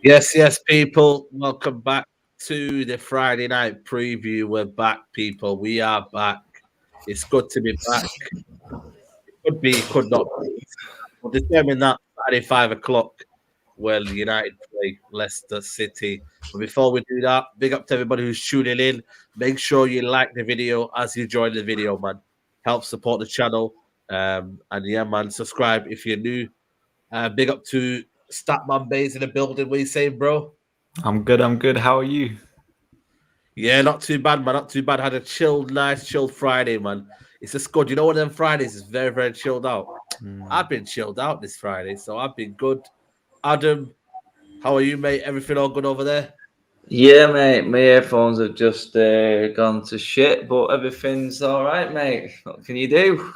Yes, people. Welcome back to the Friday night preview. We're back, people. We are back. It's good to be back. Could be, could not be. We'll determine that Friday, 5 o'clock, when United play Leicester City. But before we do that, big up to everybody who's tuning in. Make sure you like the video as you join the video, man. Help support the channel. And yeah, man, subscribe if you're new. Big up to Statman Bays in the building. What you saying, bro? I'm good. I'm good. How are you? Yeah, not too bad, man. Not too bad. Had a chilled, nice, chilled Friday, man. It's just good. You know, one of them Fridays is very, very chilled out. I've been chilled out this Friday, so I've been good. Adam, how are you, mate? Everything all good over there? Yeah, mate. My earphones have just gone to shit, but everything's all right, mate. What can you do?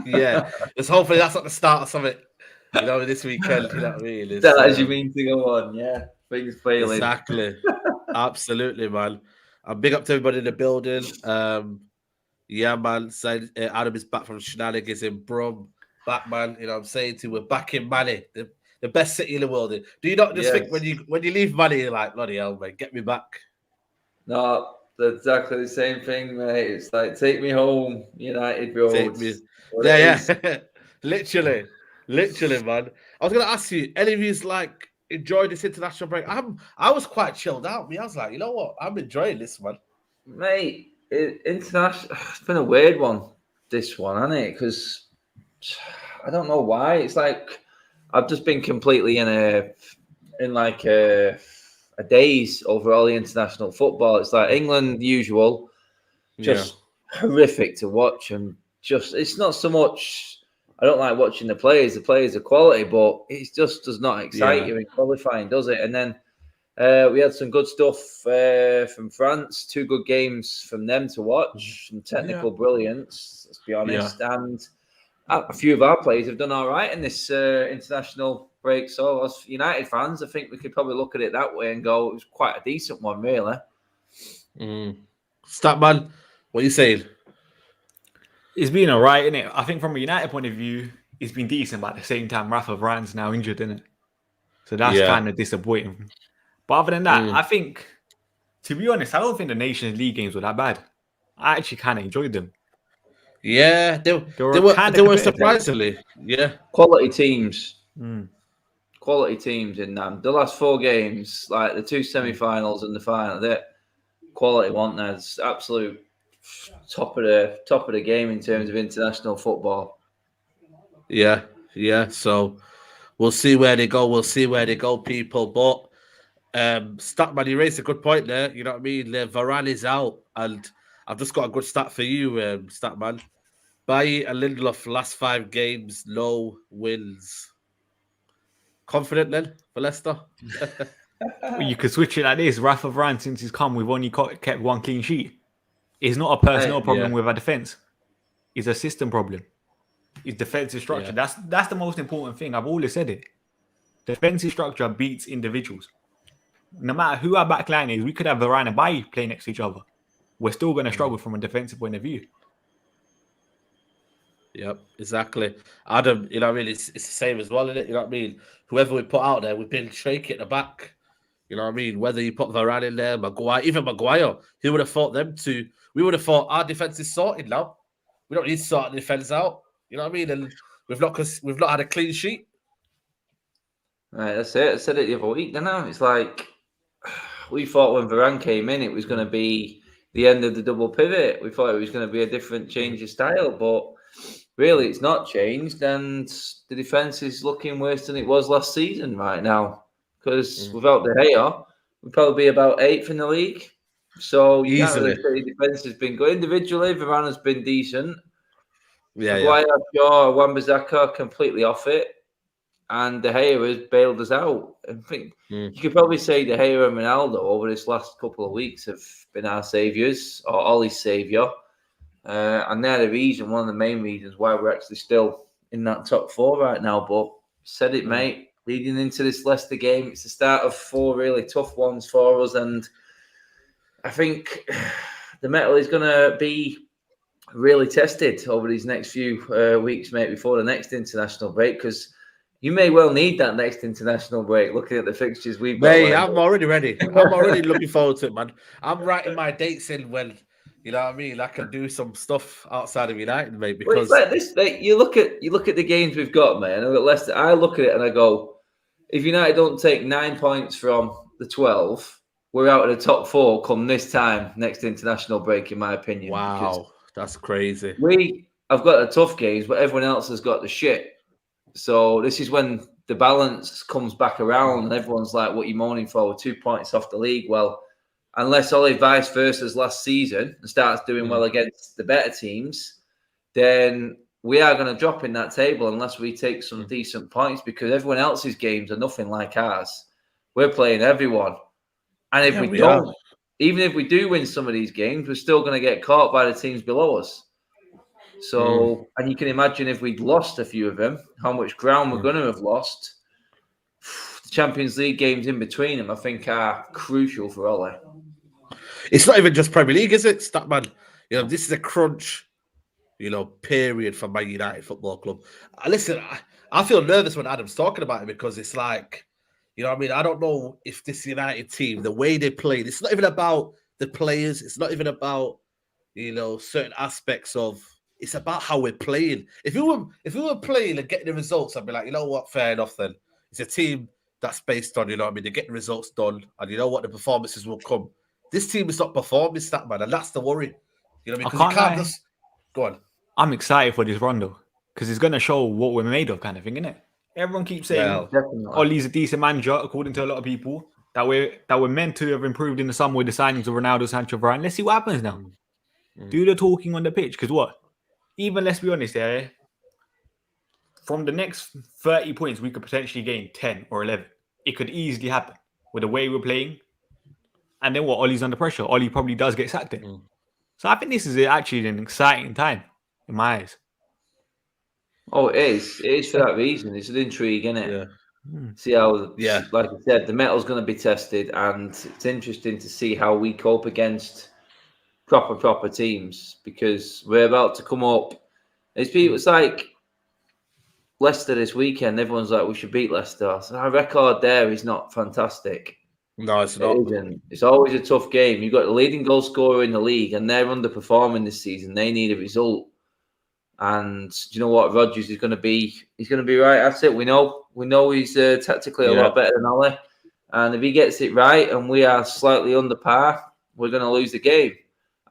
Yeah, just hopefully that's not the start of something. You know, this weekend. You know what I mean? It's, That as you mean to go on, yeah. Things failing. exactly, absolutely, man. And big up to everybody in the building. Yeah, man. Adam is back from shenanigans in Brum. Back, man. You know what I'm saying to you, we're back in Mali, the best city in the world. Do you not just think when you leave Mali, you're like, bloody hell, mate, get me back? No, that's exactly the same thing, mate. It's like take me home, United Road. Take me. Yeah. literally, man. I was gonna ask you, any of you's like enjoyed this international break? I was quite chilled out. I was like, you know what? I'm enjoying this, man. Mate, international. It's been a weird one, this one, hasn't it? Because I don't know why. It's like I've just been completely in a daze over all the international football. It's like England usual, just horrific to watch, and just it's not so much. I don't like watching the players. The players are quality, but it just does not excite you in qualifying, does it? And then we had some good stuff from France. 2 good games from them to watch. Some technical brilliance, let's be honest. And a few of our players have done all right in this international break. So as United fans, I think we could probably look at it that way and go, it was quite a decent one, really. Statman, what are you saying? It's been all right, isn't it? I think from a United point of view, it's been decent, but at the same time, Varane's now injured, isn't it? So that's kind of disappointing. But other than that, I think, to be honest, I don't think the Nations League games were that bad. I actually kind of enjoyed them. Yeah, they were surprisingly, quality teams. Quality teams in them. The last 4 games, like the 2 semi-finals and the final, they're quality, weren't there? It's absolute top of the game in terms of international football. Yeah. So we'll see where they go. People. But Statman, you raised a good point there. You know what I mean? Varane is out, and I've just got a good stat for you, Statman. Bailly and Lindelof last 5 games, no wins. Confident then for Leicester? Well, you could switch it like this. Varane, since he's come, we've only kept 1 clean sheet. It's not a personal problem with our defense. It's a system problem. It's defensive structure. That's the most important thing. I've always said it. Defensive structure beats individuals. No matter who our back line is, we could have Varane and Bailly play next to each other. We're still going to struggle from a defensive point of view. Yep, exactly. Adam, you know what I mean? It's the same as well, isn't it? You know what I mean? Whoever we put out there, we've been shaky at the back. You know what I mean? Whether you put Varane in there, Maguire, who would have thought them two? We would have thought our defense is sorted now. We don't need to sort the defense out. You know what I mean? And we've not had a clean sheet. Right, that's it. I said it the other week, didn't I? It's like we thought when Varane came in, it was going to be the end of the double pivot. We thought it was going to be a different change of style, but really, it's not changed, and the defense is looking worse than it was last season right now. Because without De Gea, we'd probably be about 8th in the league. So you can't really say the defense has been good. Individually, Varane has been decent. Maguire, Shaw, Wan-Bissaka completely off it, and De Gea has bailed us out. I think you could probably say De Gea and Ronaldo over this last couple of weeks have been our saviours, or Ollie's saviour. And they're the reason, one of the main reasons why we're actually still in that top 4 right now. But said it, mate, leading into this Leicester game, it's the start of 4 really tough ones for us. And I think the mettle is going to be really tested over these next few weeks, mate, before the next international break. Because You may well need that next international break. Looking at the fixtures we've got. Mate, I'm already ready. I'm already looking forward to it, man. I'm writing my dates in when, you know what I mean, I can do some stuff outside of United, mate. Because it's like this. Like, you look at the games we've got, man. I've got Leicester. I look at it and I go, if United don't take 9 points from the 12, we're out of the top 4 come this time next international break, in my opinion. Wow, that's crazy. I've got the tough games, but everyone else has got the shit. So this is when the balance comes back around and everyone's like, what are you moaning for? We're 2 points off the league. Well, unless Ollie vice versa's last season and starts doing well against the better teams, then we are going to drop in that table unless we take some decent points, because everyone else's games are nothing like ours. We're playing everyone. And if we don't, even if we do win some of these games, we're still going to get caught by the teams below us. So, and you can imagine if we'd lost a few of them, how much ground we're going to have lost. The Champions League games in between them, I think, are crucial for Ole. It's not even just Premier League, is it? Statman, this is a crunch, period for Man United Football Club. Listen, I feel nervous when Adam's talking about it, because it's like, I don't know if this United team, the way they play, it's not even about the players. It's not even about, certain aspects of. It's about how we're playing. If we were playing and getting the results, I'd be like, you know what, fair enough then. It's a team that's based on, they're getting results done, and you know what, the performances will come. This team is not performing, Statman, and that's the worry. Because you can't just go on. I'm excited for this run though, because it's going to show what we're made of, kind of thing, isn't it? Everyone keeps saying, Ollie's a decent manager, according to a lot of people, that we're meant to have improved in the summer with the signings of Ronaldo, Sancho, Varane. Let's see what happens now. Do the talking on the pitch, because what? Even, let's be honest, from the next 30 points, we could potentially gain 10 or 11. It could easily happen with the way we're playing. And then what? Ollie's under pressure. Ollie probably does get sacked then. So I think this is actually an exciting time in my eyes. Oh, it is. It is for that reason. It's an intrigue, isn't it? Yeah. See how, like I said, the metal's going to be tested, and it's interesting to see how we cope against proper teams, because we're about to come up. It's like Leicester this weekend. Everyone's like, we should beat Leicester. So our record there is not fantastic. No, it's not. It's always a tough game. You've got the leading goal scorer in the league, and they're underperforming this season. They need a result. And do you know what? Rodgers is going to be. He's going to be right at it. We know he's tactically a lot better than Ole. And if he gets it right, and we are slightly under par, we're going to lose the game.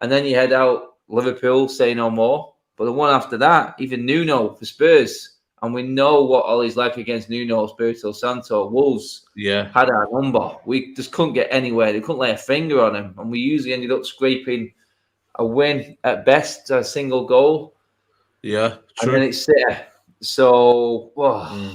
And then you head out Liverpool, say no more. But the one after that, even Nuno for Spurs. And we know what Ollie's like against Nuno, Espirito Santo. Wolves had our number. We just couldn't get anywhere. They couldn't lay a finger on him. And we usually ended up scraping a win at best, a single goal. Yeah, true. And then it's City. So,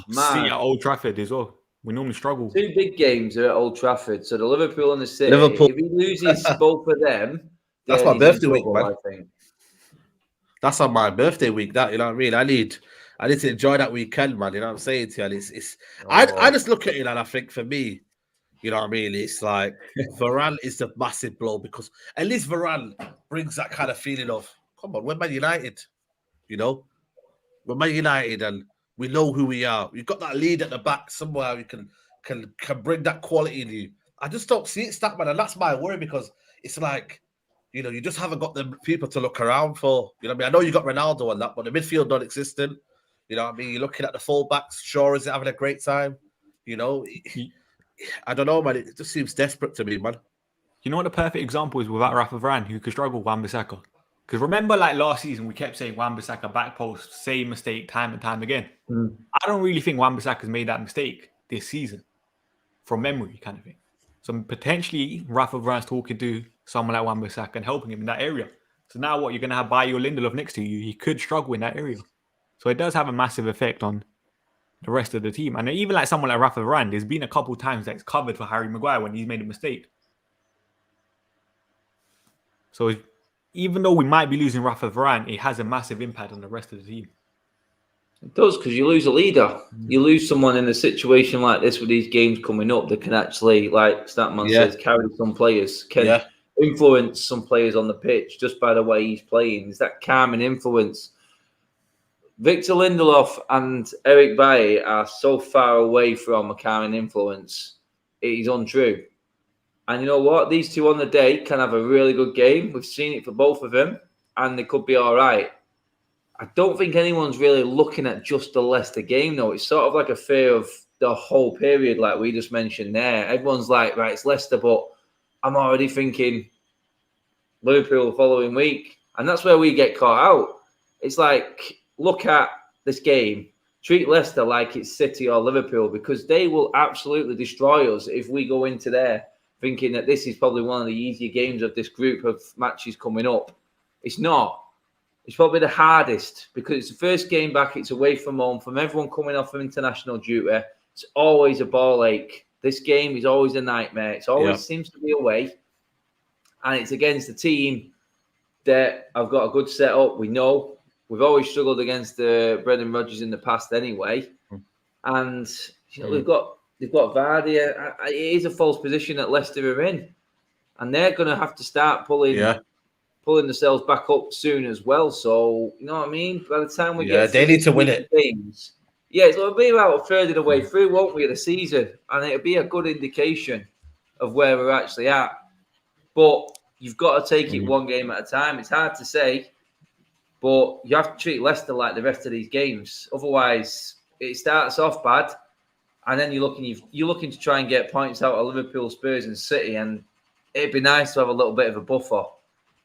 man. City at Old Trafford as well. We normally struggle. 2 big games are at Old Trafford. So the Liverpool and the City. If he loses both of them, that's my birthday week, man. I think. That's on my birthday week. That, you know what I mean? I need to enjoy that weekend, man. You know what I'm saying to you? I just look at it and I think, for me, you know what I mean? It's like Varane is the massive blow, because at least Varane brings that kind of feeling of, come on, we're Man United. We're Man United, and we know who we are. We've got that lead at the back somewhere. We can bring that quality in you. I just don't see it, Statman, and that's my worry, because it's like, you just haven't got the people to look around for. You know what I mean? I know you got Ronaldo and that, but the midfield non-existent. You know what I mean? You're looking at the fullbacks. Shaw is having a great time. I don't know, man. It just seems desperate to me, man. You know what the perfect example is without Rafa Varane, who could struggle with Wan-Bissaka? Because remember, like last season, we kept saying Wan-Bissaka back post, same mistake time and time again. I don't really think Wan-Bissaka's made that mistake this season, from memory, kind of thing. So potentially, Rafa Varane's talking to someone like Wan-Bissaka and helping him in that area. So now what? You're going to have Bayo Lindelof next to you. He could struggle in that area. So it does have a massive effect on the rest of the team. And even like someone like Rafa Varane, there's been a couple times that's covered for Harry Maguire when he's made a mistake. So even though we might be losing Rafa Varane, it has a massive impact on the rest of the team. It does, because you lose a leader. You lose someone in a situation like this with these games coming up that can actually, like Statman says, carry some players, can influence some players on the pitch just by the way he's playing. It's that calming influence. Victor Lindelof and Eric Bailly are so far away from a calming influence. It is untrue. And you know what? These two on the day can have a really good game. We've seen it for both of them, and they could be all right. I don't think anyone's really looking at just the Leicester game, though. It's sort of like a fear of the whole period, like we just mentioned there. Everyone's like, right, it's Leicester, but I'm already thinking Liverpool the following week. And that's where we get caught out. It's like, look at this game. Treat Leicester like it's City or Liverpool, because they will absolutely destroy us if we go into there thinking that this is probably one of the easier games of this group of matches coming up. It's not. It's probably the hardest because it's the first game back. It's away from home, from everyone coming off from international duty. It's always a ball ache. This game is always a nightmare. It always seems to be away. And it's against a team that have got a good setup. We know we've always struggled against Brendan Rodgers in the past anyway. And they've got Vardy. It is a false position that Leicester are in. And they're going to have to start pulling themselves back up soon as well. So, you know what I mean? By the time we get they need to win it. Games, it'll be about a third of the way through, won't we, of the season? And it'll be a good indication of where we're actually at. But you've got to take it one game at a time. It's hard to say, but you have to treat Leicester like the rest of these games. Otherwise, it starts off bad, and then you're looking to try and get points out of Liverpool, Spurs, and City, and it'd be nice to have a little bit of a buffer.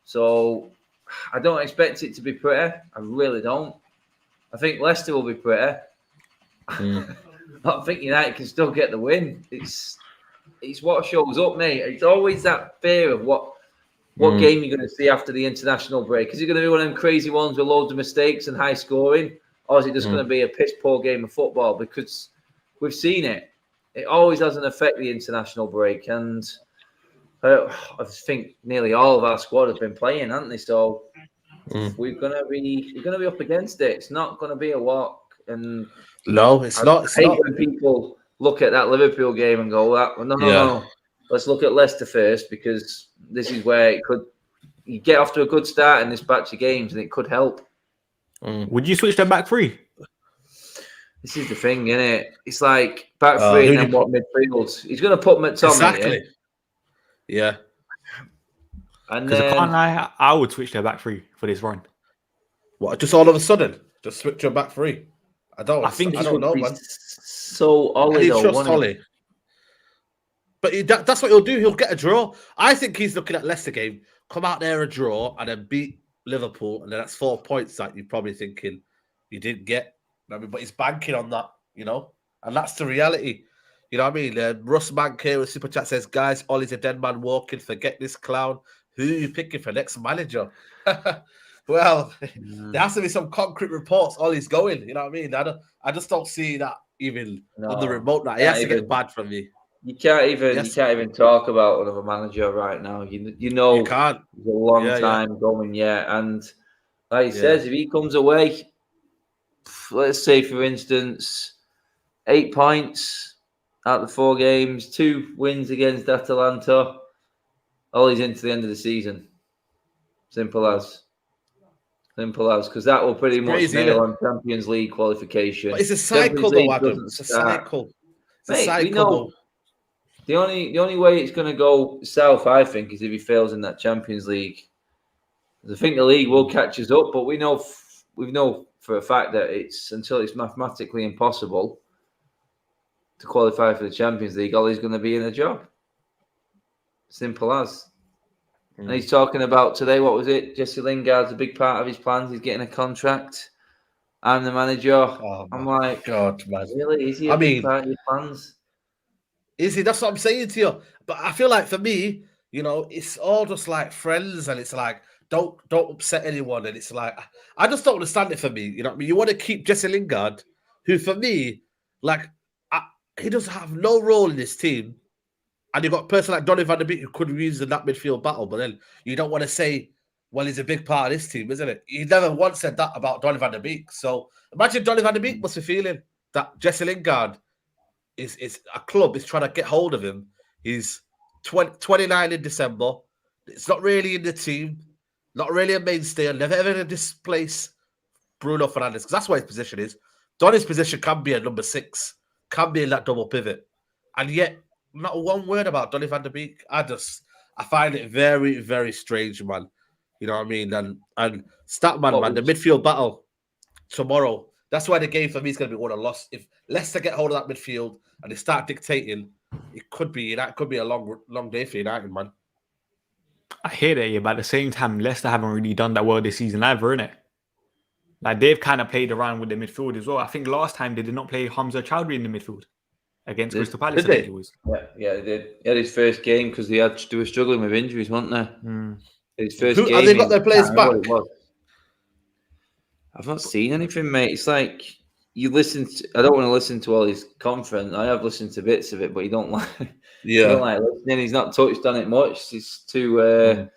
So I don't expect it to be pretty. I really don't. I think Leicester will be pretty. I think United can still get the win. It's what shows up, mate. It's always that fear of what game you're going to see after the international break. Is it going to be one of them crazy ones with loads of mistakes and high scoring? Or is it just going to be a piss poor game of football? Because we've seen it. It always has an effect, the international break. And I think nearly all of our squad have been playing, haven't they? So we're gonna be up against it. It's not gonna be a walk. And no, it's not. It's not. When people look at that Liverpool game and go, no. Let's look at Leicester first, because this is where you get off to a good start in this batch of games, and it could help. Would you switch them back three? This is the thing, isn't it? It's like back three and then what midfield? He's going to put McTominay in. Yeah. And then I would switch their back three for this run. What? Just all of a sudden, just switch your back three? I don't know, man. So Ollie, trust Ollie. But that's what he'll do. He'll get a draw. I think he's looking at Leicester game, come out there a draw, and then beat Liverpool, and then that's 4 points that you're probably thinking you didn't get. But he's banking on that, and that's the reality. You know what I mean? Russ Mank here with Super Chat says, guys, Ollie's a dead man walking. Forget this clown. Who are you picking for next manager? Well, there has to be some concrete reports. Ollie's going. You know what I mean? I just don't see that even on the remote. That he has to get bad from me. You can't even talk about another manager right now. You know, you can't. It's a long time going yet. And like he says, if he comes away, let's say for instance, 8 points out of the 4 games, 2 wins against Atalanta, Ollie's into the end of the season. Simple as, because that will pretty much nail on Champions League qualification. But it's a cycle, though, Adam. It's a cycle. It's a cycle. Though. The only way it's going to go south, I think, is if he fails in that Champions League. I think the league will catch us up, but we know for a fact that until it's mathematically impossible to qualify for the Champions League, Ollie's going to be in a job. Simple as. And he's talking about today, what was it? Jesse Lingard's a big part of his plans. He's getting a contract. I'm the manager. I'm like, God, man. Really? Is he a big part of your plans? Is he? That's what I'm saying to you. But I feel like for me, it's all just like friends, and it's like, don't upset anyone. And it's like, I just don't understand it for me. You know what I mean? You want to keep Jesse Lingard, who for me, he doesn't have no role in this team. And you've got a person like Donny van de Beek who could be used in that midfield battle, but then you don't want to say, well, he's a big part of this team, isn't it? He never once said that about Donny van de Beek. So imagine Donny van de Beek must be feeling that Jesse Lingard is a club is trying to get hold of him. He's 29 in December. It's not really in the team, not really a mainstay, never ever in this place Bruno Fernandes, because that's where his position is. Donny's position can be a number 6, can be in that double pivot. And yet, not one word about Donny van de Beek. I find it very, very strange, man. You know what I mean? And Statman, man, the midfield battle tomorrow. That's why the game for me is going to be won or lost. If Leicester get hold of that midfield and they start dictating, it could be a long day for United, man. I hear that, yeah, but at the same time, Leicester haven't really done that well this season either, innit? Like, they've kind of played around with the midfield as well. I think last time they did not play Hamza Chowdhury in the midfield against Crystal Palace, I think it was. Yeah, they did. He had his first game because they were struggling with injuries, weren't they? His first game. Have they got their players back? I've not seen anything, mate. It's like you listen to, I don't want to listen to all his conference. I have listened to bits of it, but you don't like listening. He's not touched on it much. He's too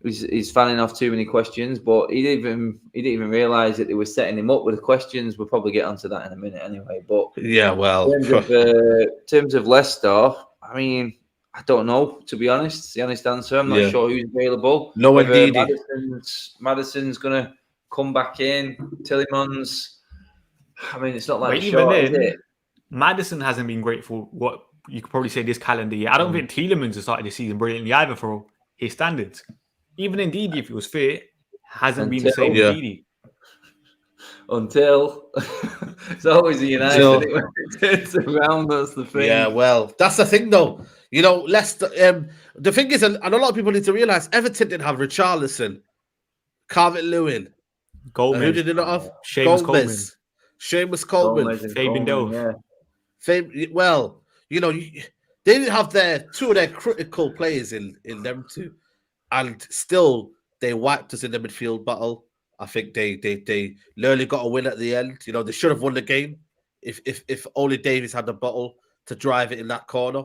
he's fanning off too many questions, but he didn't even realise that they were setting him up with the questions. We'll probably get onto that in a minute anyway. But yeah, well, in terms of Leicester, I mean, I don't know, to be honest. It's the honest answer. I'm not sure who's available. No, indeed. Madison's gonna come back in. Tillemans. I mean, it's not like even then, Maddison hasn't been great for what you could probably say this calendar year. I don't think Tillemans has started the season brilliantly either for his standards. Even Ndidi, if he was fit, hasn't been the same as Ndidi. Until it's always a United when it turns around. That's the thing. Yeah, well, that's the thing, though. You know, Leicester. The thing is, and a lot of people need to realise, Everton didn't have Richarlison, Calvert-Lewin, Gomez. Who did they not have? Seamus Coleman, Fabian Delph. Well, you know, they didn't have two of their critical players in them two, and still they wiped us in the midfield battle. I think they nearly got a win at the end. You know, they should have won the game if only Davies had the bottle to drive it in that corner.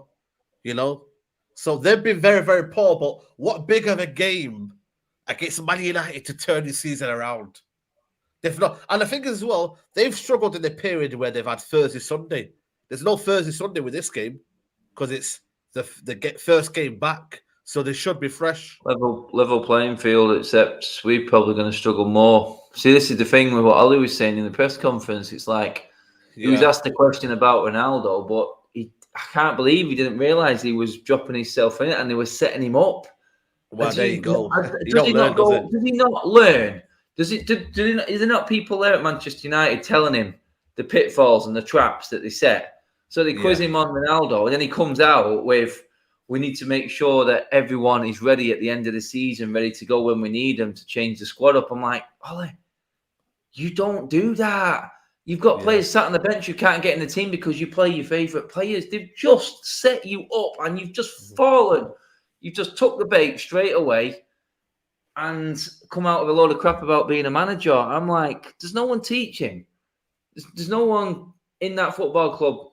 You know, so they've been very, very poor. But what big of a game against Man United to turn the season around? They've not, and the thing is as well, they've struggled in the period where they've had Thursday, Sunday. There's no Thursday, Sunday with this game because it's the first game back, so they should be fresh. Level playing field, except we're probably going to struggle more. See, this is the thing with what Ollie was saying in the press conference. It's like he was asked a question about Ronaldo, but I can't believe he didn't realise he was dropping himself in it and they were setting him up. Well, there you go. Does he not learn? Is there not people there at Manchester United telling him the pitfalls and the traps that they set? So they quiz him on Ronaldo, and then he comes out with, we need to make sure that everyone is ready at the end of the season, ready to go when we need them to change the squad up. I'm like, Ollie, you don't do that. You've got players sat on the bench who can't get in the team because you play your favourite players. They've just set you up and you've just fallen. You just took the bait straight away and come out with a load of crap about being a manager. I'm like, there's no one teaching. There's no one in that football club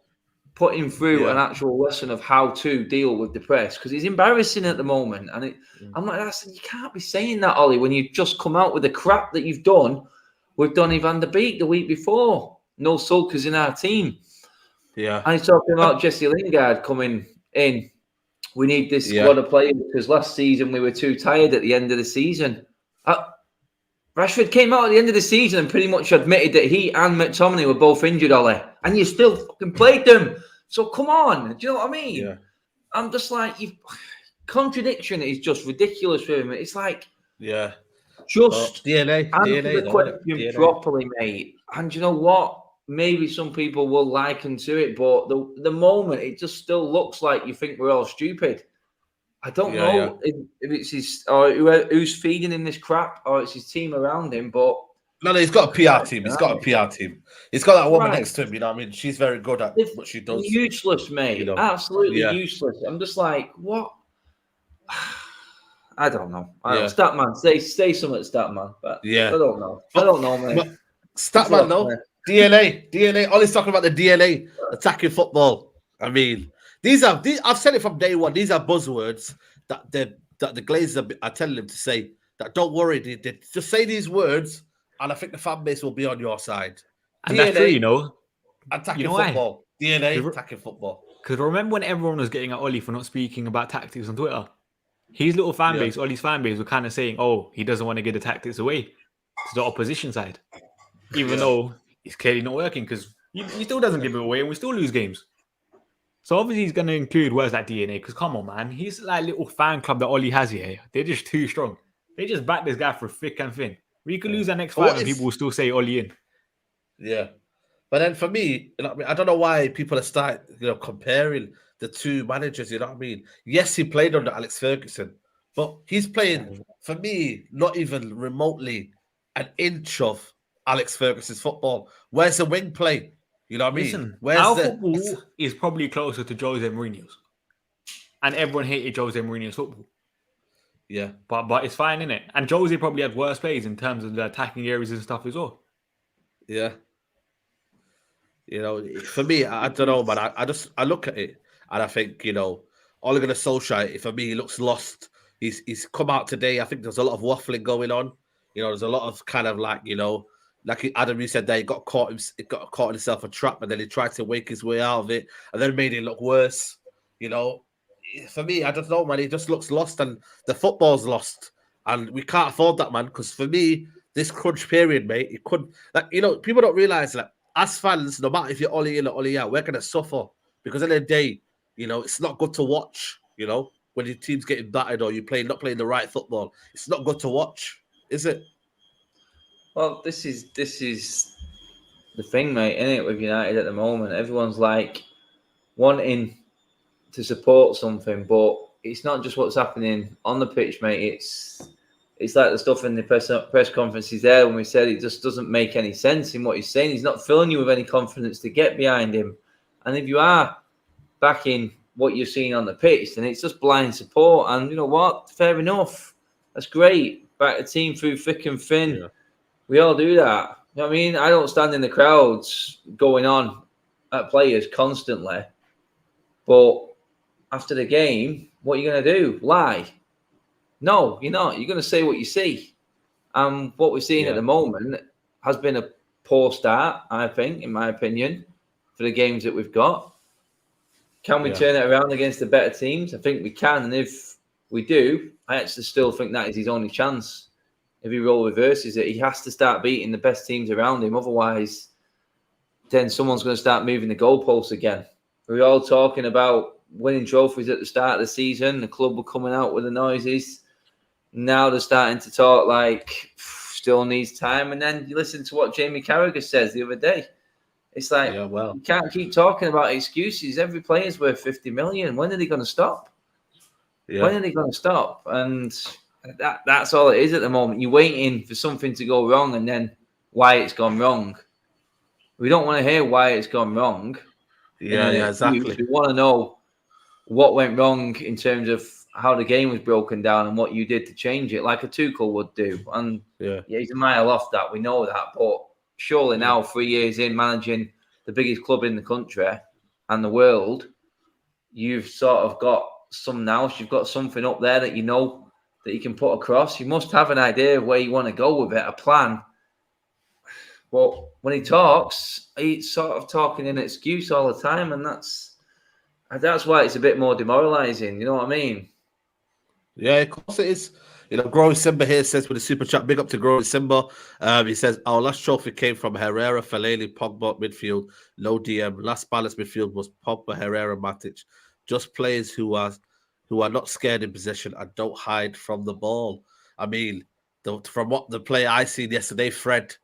putting through an actual lesson of how to deal with the press because he's embarrassing at the moment. And I'm like, you can't be saying that, Ollie, when you just come out with the crap that you've done with Donny van de Beek the week before. No sulkers in our team. Yeah. And he's talking about Jesse Lingard coming in. We need this squad of players because last season we were too tired at the end of the season. Rashford came out at the end of the season and pretty much admitted that he and McTominay were both injured, Ollie. And you still fucking played them. So come on. Do you know what I mean? Yeah. I'm just like, contradiction is just ridiculous for him. It's like, just DNA the question properly, mate. And you know what? Maybe some people will liken to it, but the moment it just still looks like you think we're all stupid. I don't know if it's his or who's feeding him this crap or it's his team around him, but no, he's got a PR team. He's got a PR team. He's got that woman next to him. You know what I mean? She's very good at what she does. Useless, mate. You know? Absolutely useless. I'm just like, what? I don't know. Statman, say something to Statman. But I don't know. I don't know, mate. Statman, no. DNA. Ollie's talking about the DNA, attacking football. I mean, I've said it from day one. These are buzzwords that the Glazers are telling them to say. That don't worry, they just say these words, and I think the fan base will be on your side. And that's true, you know. Attacking football. DNA, attacking football. Because remember when everyone was getting at Ollie for not speaking about tactics on Twitter? His little fan base, Ollie's fan base, were kind of saying, oh, he doesn't want to give the tactics away to the opposition side. even though it's clearly not working because he still doesn't give it away and we still lose games. So obviously he's going to include words like DNA because come on, man. He's like a little fan club that Ollie has here. They're just too strong. They just back this guy for thick and thin. We could lose our next five and people will still say Ollie in. Yeah. But then for me, I don't know why people are starting, comparing the two managers, you know what I mean? Yes, he played under Alex Ferguson, but he's playing, for me, not even remotely an inch of Alex Ferguson's football. Where's the wing play? You know what I mean? Our football is probably closer to Jose Mourinho's. And everyone hated Jose Mourinho's football. Yeah. But it's fine, innit? And Jose probably had worse plays in terms of the attacking areas and stuff as well. Yeah. For me, I don't know, man. I look at it and I think, Ole Gunnar Solskjaer, for me, he looks lost. He's come out today. I think there's a lot of waffling going on. There's a lot of kind of like Adam, you said that he got caught in himself a trap, and then he tried to wake his way out of it, and then made it look worse. For me, I don't know, man. He just looks lost, and the football's lost, and we can't afford that, man. Because for me, this crunch period, mate, it could people don't realize that as fans, no matter if you're Ollie in or Ollie out, we're gonna suffer because at the end of the day, it's not good to watch. When your team's getting battered or you're not playing the right football, it's not good to watch, is it? Well, this is the thing, mate, isn't it, with United at the moment? Everyone's like wanting to support something, but it's not just what's happening on the pitch, mate. It's like the stuff in the press conferences there when we said it just doesn't make any sense in what he's saying. He's not filling you with any confidence to get behind him. And if you are backing what you're seeing on the pitch, then it's just blind support. And you know what? Fair enough. That's great. Back the team through thick and thin. Yeah. We all do that. You know what I mean? I don't stand in the crowds going on at players constantly. But after the game, what are you going to do? Lie? No, you're not. You're going to say what you see. And what we're seeing at the moment has been a poor start, I think, in my opinion, for the games that we've got. Can we turn it around against the better teams? I think we can. And if we do, I actually still think that is his only chance. If he role reverses it, he has to start beating the best teams around him. Otherwise, then someone's going to start moving the goalposts again. We're all talking about winning trophies at the start of the season. The club were coming out with the noises. Now they're starting to talk like still needs time. And then you listen to what Jamie Carragher says the other day. It's like, you can't keep talking about excuses. Every player's worth 50 million. When are they going to stop? Yeah. When are they going to stop? And that's all it is at the moment. You're waiting for something to go wrong and then why it's gone wrong. We don't want to hear why it's gone wrong. Yeah, exactly. We want to know what went wrong in terms of how the game was broken down and what you did to change it, like a Tuchel would do. And he's a mile off that. We know that. But surely now, 3 years in managing the biggest club in the country and the world, you've sort of got some nous. You've got something up there that you know that you can put across. You must have an idea of where you want to go with it, a plan. But when he talks, he's sort of talking an excuse all the time, and that's why it's a bit more demoralising. You know what I mean? Yeah, of course it is. Growing Simba here says with a super chat, big up to Growing Simba. He says, our last trophy came from Herrera, Fellaini, Pogba, midfield, no DM. Last balanced midfield was Pogba, Herrera, Matic. Just players who are not scared in possession and don't hide from the ball. I mean, from what the play I seen yesterday, Fred,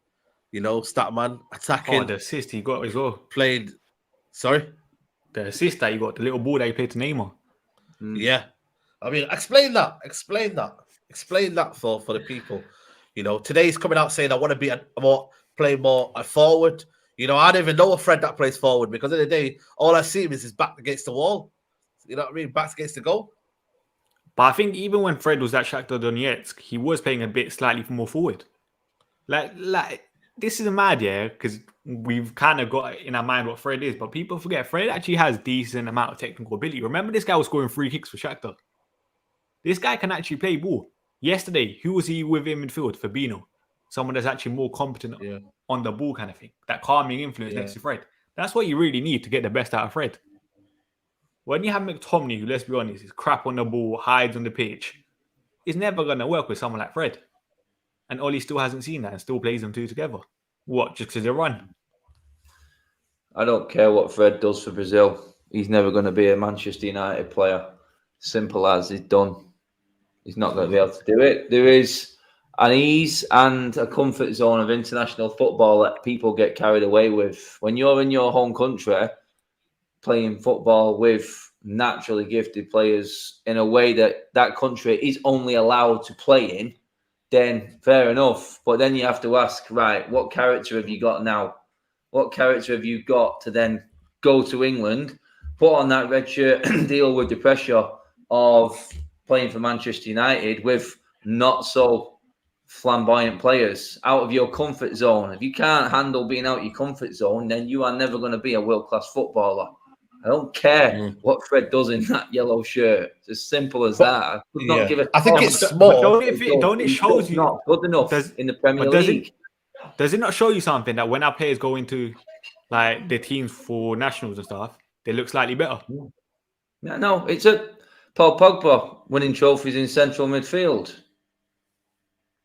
Statman, attacking. Oh, the assist he got as well. Played, sorry? The assist that he got, the little ball that he played to Neymar. Yeah. I mean, explain that for the people. Today he's coming out saying I want to be play more forward. I don't even know a Fred that plays forward because at the end of the day, all I see is his back against the wall. You know what I mean? Back against the goal. But I think even when Fred was at Shakhtar Donetsk, he was playing a bit slightly more forward. Like this is a mad, because we've kind of got in our mind what Fred is, but people forget Fred actually has decent amount of technical ability. Remember, this guy was scoring free kicks for Shakhtar. This guy can actually play ball. Yesterday, who was he with in midfield? Fabinho. Someone that's actually more competent on the ball kind of thing. That calming influence next to Fred. That's what you really need to get the best out of Fred. When you have McTominay, who, let's be honest, is crap on the ball, hides on the pitch, it's never going to work with someone like Fred. And Ollie still hasn't seen that and still plays them two together. What? Just because they run? I don't care what Fred does for Brazil. He's never going to be a Manchester United player. Simple as, he's done. He's not going to be able to do it. There is an ease and a comfort zone of international football that people get carried away with. When you're in your home country playing football with naturally gifted players in a way that that country is only allowed to play in, then fair enough. But then you have to ask, right, what character have you got now? What character have you got to then go to England, put on that red shirt and deal with the pressure of playing for Manchester United with not so flamboyant players out of your comfort zone? If you can't handle being out of your comfort zone, then you are never going to be a world-class footballer. I don't care what Fred does in that yellow shirt. It's as simple as that. I could not give a I think it's small. Don't it show you not good enough in the Premier League? Does it not show you something that when our players go into like the teams for nationals and stuff, they look slightly better? No, it's a Paul Pogba winning trophies in central midfield.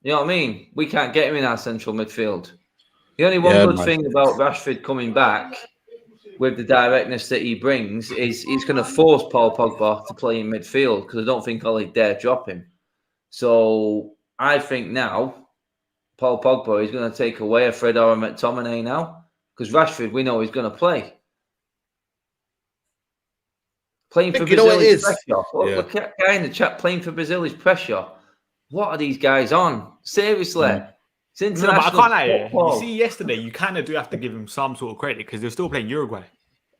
You know what I mean? We can't get him in our central midfield. The only one good thing about Rashford coming back with the directness that he brings is he's going to force Paul Pogba to play in midfield because I don't think Ollie dare drop him. So I think now Paul Pogba is going to take away a Fred or a McTominay now because Rashford, we know he's going to play. Playing for Brazil is pressure. Look at that guy in the chat playing for Brazil is pressure. What are these guys on? Seriously. It's international. No, but I can't lie. You see, yesterday, you kind of do have to give him some sort of credit because they're still playing Uruguay.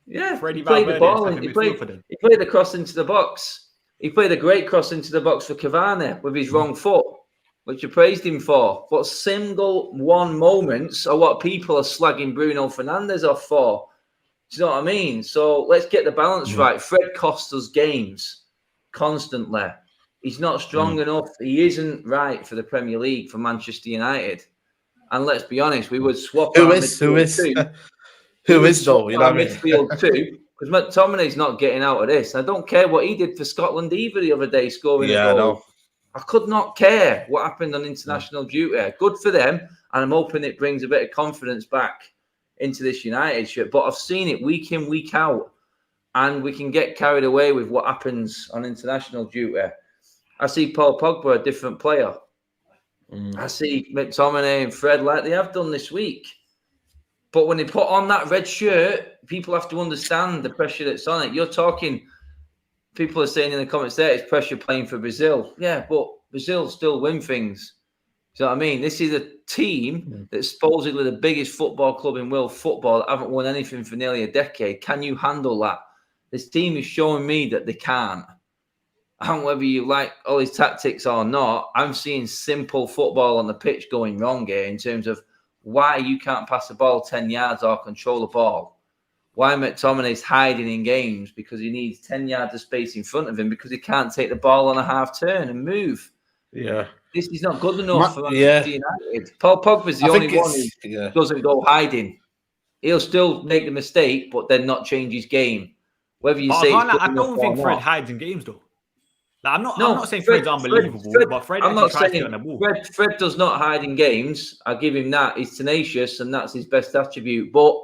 Yeah, he played the ball. He played the cross into the box. He played a great cross into the box for Cavani with his wrong foot, which you praised him for. But single one moments are what people are slagging Bruno Fernandes off for. Do you know what I mean? So let's get the balance right. Fred costs us games constantly. He's not strong enough. He isn't right for the Premier League for Manchester United. And let's be honest, we would swap Who is though? You know what I mean? Midfield too, because McTominay's not getting out of this. I don't care what he did for Scotland either the other day, scoring a goal. I could not care what happened on international duty. Good for them, and I'm hoping it brings a bit of confidence back into this United shirt. But I've seen it week in, week out, and we can get carried away with what happens on international duty. I see Paul Pogba a different player. I see McTominay and Fred like they have done this week. But when they put on that red shirt, people have to understand the pressure that's on it. You're talking, people are saying in the comments there, it's pressure playing for Brazil. Yeah, but Brazil still win things. Do you know what I mean? This is a team that's supposedly the biggest football club in world football that haven't won anything for nearly a decade. Can you handle that? This team is showing me that they can't. And whether you like all his tactics or not, I'm seeing simple football on the pitch going wrong here in terms of why you can't pass the ball 10 yards or control the ball. Why McTominay's hiding in games because he needs 10 yards of space in front of him because he can't take the ball on a half turn and move. Yeah. This is not good enough for Manchester United. Paul Pogba's the only one who doesn't go hiding. He'll still make the mistake, but then not change his game. Whether you say I don't think Fred hides in games though. I'm not saying Fred's unbelievable, but Fred tries to get on the ball. Fred does not hide in games. I give him that. He's tenacious, and that's his best attribute. But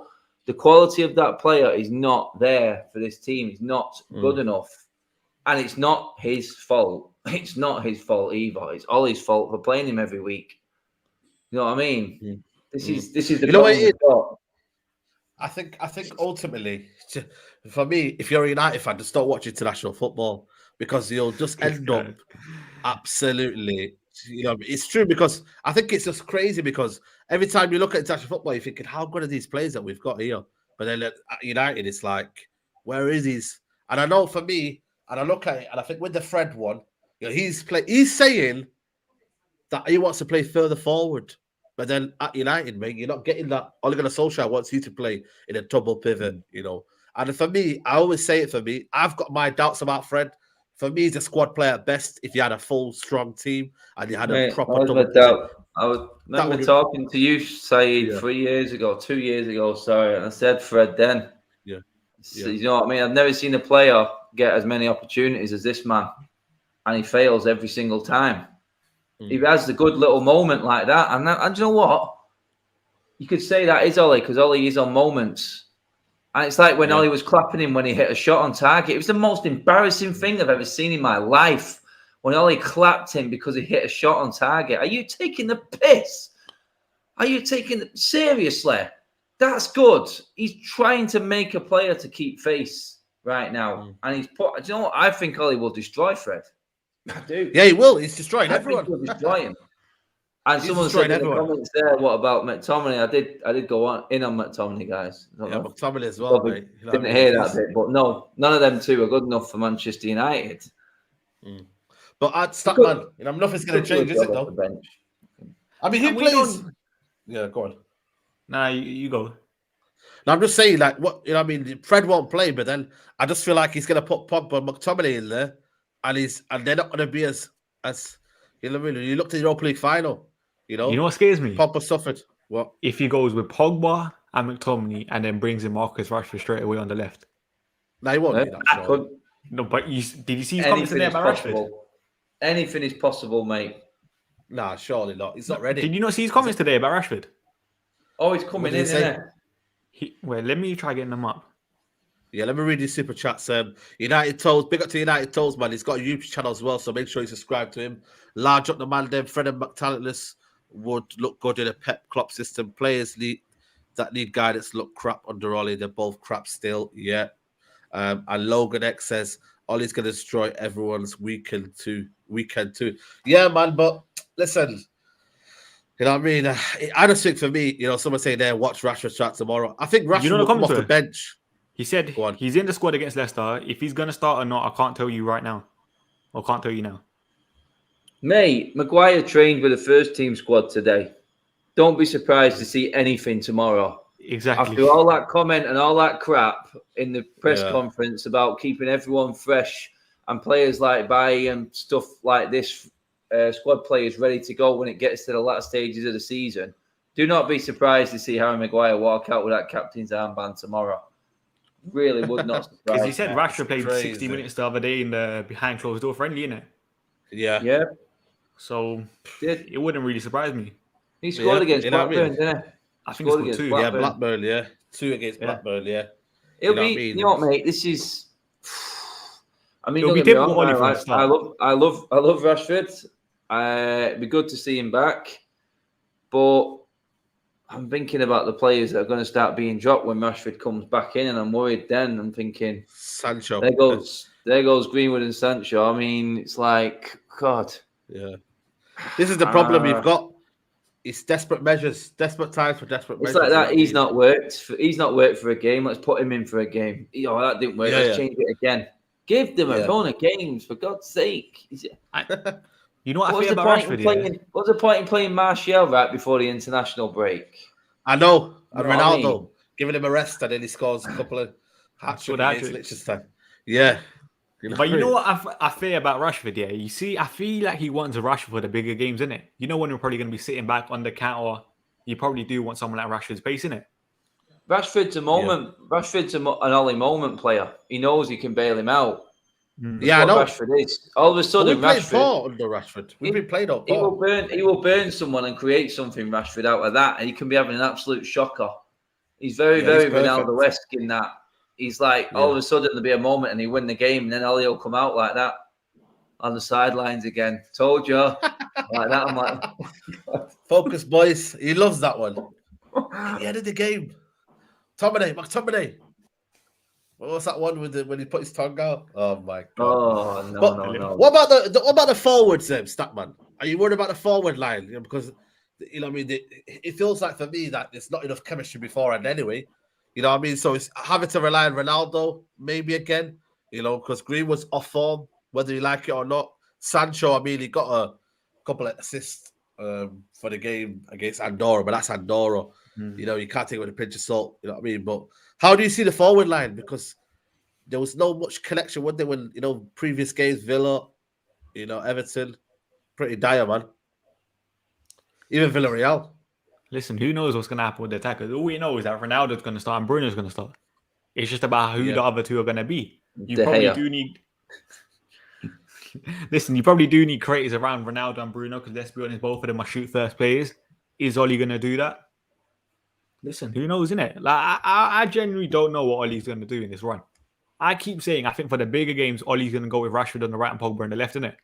the quality of that player is not there for this team. It's not good enough. And it's not his fault. It's not his fault either. It's Ollie's fault for playing him every week. You know what I mean? This is the problem. I think ultimately, for me, if you're a United fan, just don't watch international football. Because you'll just end up absolutely, it's true because I think it's just crazy because every time you look at international football, you're thinking, how good are these players that we've got here? But then at United, it's like, where is he? And I know for me, and I look at it, and I think with the Fred one, he's saying that he wants to play further forward. But then at United, mate, you're not getting that. Ole Gunnar Solskjaer wants you to play in a double pivot, And for me, I always say it for me, I've got my doubts about Fred. For me, he's a squad player at best if you had a full, strong team and you had a proper double pivot. I remember talking to you, Saeed, 2 years ago, and I said Fred then. Yeah. You know what I mean? I've never seen a player get as many opportunities as this man, and he fails every single time. He has the good little moment like that, and you know what? You could say that is Ollie because Ollie is on moments. And it's like when Ollie was clapping him when he hit a shot on target. It was the most embarrassing thing I've ever seen in my life. When Ollie clapped him because he hit a shot on target. Are you taking the piss? Are you taking the... Seriously? That's good. He's trying to make a player to keep face right now. And he's put... Do you know what? I think Ollie will destroy Fred. I do. Yeah, he will. He's destroying everyone. He'll destroy him. And He's someone said in everyone. the comments there, what about McTominay? I did go in on McTominay, guys. Yeah, McTominay as well, mate. Didn't hear that bit, but no, none of them two are good enough for Manchester United. But at Statman, nothing's going to change, is it, though? I mean, who plays... Yeah, go on. Nah, you go. No, I'm just saying, like, I mean, Fred won't play, but then I just feel like he's going to put Pogba and McTominay in there, and they're not going to be as you know what I mean? You looked at the Europa League final, You know what scares me? Pogba suffered. What? If he goes with Pogba and McTominay and then brings in Marcus Rashford straight away on the left. No, he won't do that. Sure. No, but did you see his comments today about Rashford? Anything is possible, mate. Nah, surely not. He's not ready. Did you not see his comments today about Rashford? Oh, he's coming in, isn't it? Well, let me try getting them up. Yeah, let me read these super chats. United Toes, big up to United Toes, man. He's got a YouTube channel as well, so make sure you subscribe to him. Large up the man, then Fred and McTalentless would look good in a Pep Klopp system. Players that need guidance look crap under Ollie. They're both crap still. Yeah. And Logan X says Ollie's going to destroy everyone's weekend too. Yeah, man. But listen, you know what I mean? I just think for me, someone saying there, watch Rashford chat tomorrow. I think Rashford will come off the bench. He said he's in the squad against Leicester. If he's going to start or not, I can't tell you right now. Or can't tell you now. Mate, Maguire trained with the first team squad today. Don't be surprised to see anything tomorrow. Exactly. After all that comment and all that crap in the press conference about keeping everyone fresh and players like Bailly and stuff like this, squad players ready to go when it gets to the last stages of the season, do not be surprised to see Harry Maguire walk out with that captain's armband tomorrow. Really would not surprise. Because he said Rashford played 60 minutes the other day in the behind closed door friendly, innit? Yeah. Yeah. So it wouldn't really surprise me. He scored against Blackburn, didn't he? I think he scored 2. Blackburn. Yeah, Blackburn, yeah. 2 against Blackburn, yeah. It'll be, you know what, mate? This is... I mean, it'll be difficult. I love Rashford. It'd be good to see him back. But I'm thinking about the players that are going to start being dropped when Rashford comes back in, and I'm worried then. I'm thinking... Sancho. There goes Greenwood and Sancho. I mean, it's like, God... Yeah, this is the problem you've got. It's desperate measures, desperate times for desperate measures. It's like that. He's not worked for a game. Let's put him in for a game. That didn't work. Let's change it again. Give them a run of games, for God's sake. You know what I feel about Rashford? What's the point in playing Martial right before the international break? I know. And Ronaldo giving him a rest, and then he scores a couple of hat-tricks against Liechtenstein. Yeah. But you know what I fear about Rashford, yeah? You see, I feel like he wants a Rashford for the bigger games, innit? You know when we're probably going to be sitting back on the counter, you probably do want someone like Rashford's pace, innit? Rashford's an Ollie moment player. He knows he can bail him out. Yeah, I know. Rashford is. All of a sudden, Rashford under Rashford. We've been played up. He will burn someone and create something, Rashford, out of that, and he can be having an absolute shocker. He's very Ronaldo-esque in that. He's like, all of a sudden there'll be a moment and he win the game, and then Ollie will come out like that on the sidelines again. Told you. Like that. I'm like, focus, boys. He loves that one. At the end of the game, McTominay. What was that one when he put his tongue out? Oh my God. Oh no. What about the forwards, Statman? Are you worried about the forward line? Because what I mean, it feels like for me that there's not enough chemistry beforehand anyway. You know what I mean? So it's having to rely on Ronaldo maybe again, because Greenwood's off form, whether you like it or not. Sancho, I mean, he got a couple of assists for the game against Andorra, but that's Andorra. You can't take it with a pinch of salt. You know what I mean? But how do you see the forward line? Because there was no much connection, was there, when, previous games, Villa, Everton, pretty dire, man. Even Villarreal. Listen, who knows what's going to happen with the attackers? All we know is that Ronaldo's going to start and Bruno's going to start. It's just about who the other two are going to be. You probably do need... Listen, you probably do need creators around Ronaldo and Bruno, because let's be honest, both of them are shoot-first players. Is Ollie going to do that? Listen, who knows, innit? Like, I genuinely don't know what Ollie's going to do in this run. I keep saying, I think for the bigger games, Ollie's going to go with Rashford on the right and Pogba on the left, innit?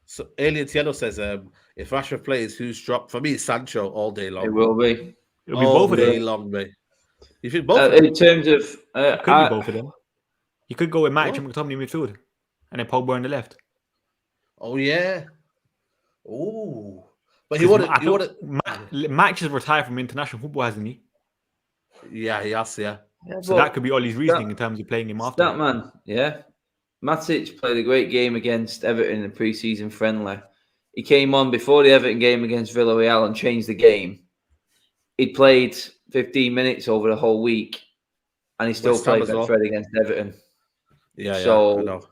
So Alien Tieno says, if Rashford plays, who's dropped? For me, it's Sancho all day long. It will be. It'll be All both of day them. long, mate. You think both of them? In terms of... It could be both of them. You could go with Matic and McTominay midfield, and then Pogba on the left. Oh, yeah. Oh. But he wanted... Matic has retired from international football, hasn't he? Yeah, he has, yeah. So that could be Ollie's reasoning in terms of playing him after. That man, yeah. Matic played a great game against Everton in the pre-season friendly. He came on before the Everton game against Villarreal and changed the game. He played 15 minutes over the whole week, and he still played that thread against Everton. Yeah, so I know.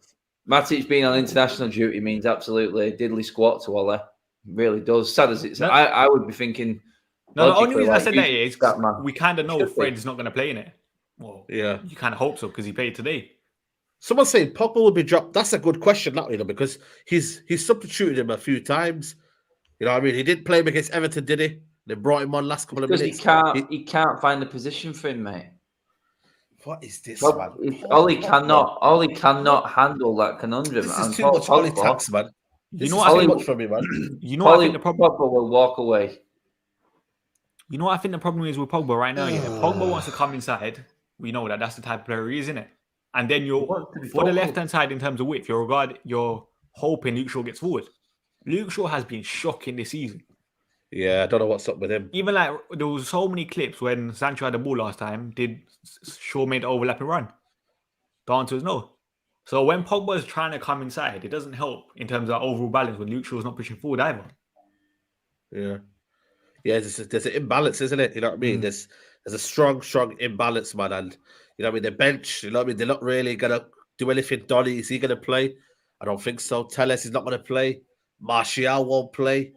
Matic being on international duty means absolutely diddly squat to Ollie. It really does. Sad as it's, I would be thinking. No, the only reason I said that is we kind of know Fred's not going to play in it. Well, yeah, you kind of hope so because he played today. Someone's saying Pogba will be dropped. That's a good question, because he's substituted him a few times. You know what I mean? He didn't play him against Everton, did he? They brought him on last couple of minutes. He can't find a position for him, mate. What is this, man? Ollie cannot handle that conundrum. This is too much Ollie tax, man. You know what? Too much for me, man. You know what I think the problem? Pogba will walk away. You know what I think the problem is with Pogba right now? Yeah, Pogba wants to come inside. We know that that's the type of player he is, isn't it? And then for the left-hand side in terms of width, you're hoping Luke Shaw gets forward. Luke Shaw has been shocking this season. Yeah, I don't know what's up with him. Even like there was so many clips when Sancho had the ball last time. Did Shaw made the overlapping run? The answer is no. So when Pogba is trying to come inside, it doesn't help in terms of overall balance when Luke Shaw is not pushing forward either. Yeah. Yeah, there's an imbalance, isn't it? You know what I mean? There's a strong imbalance, man. And you know what I mean? The bench, you know what I mean? They're not really gonna do anything. Donny, is he gonna play? I don't think so. Telles is not gonna play. Martial won't play.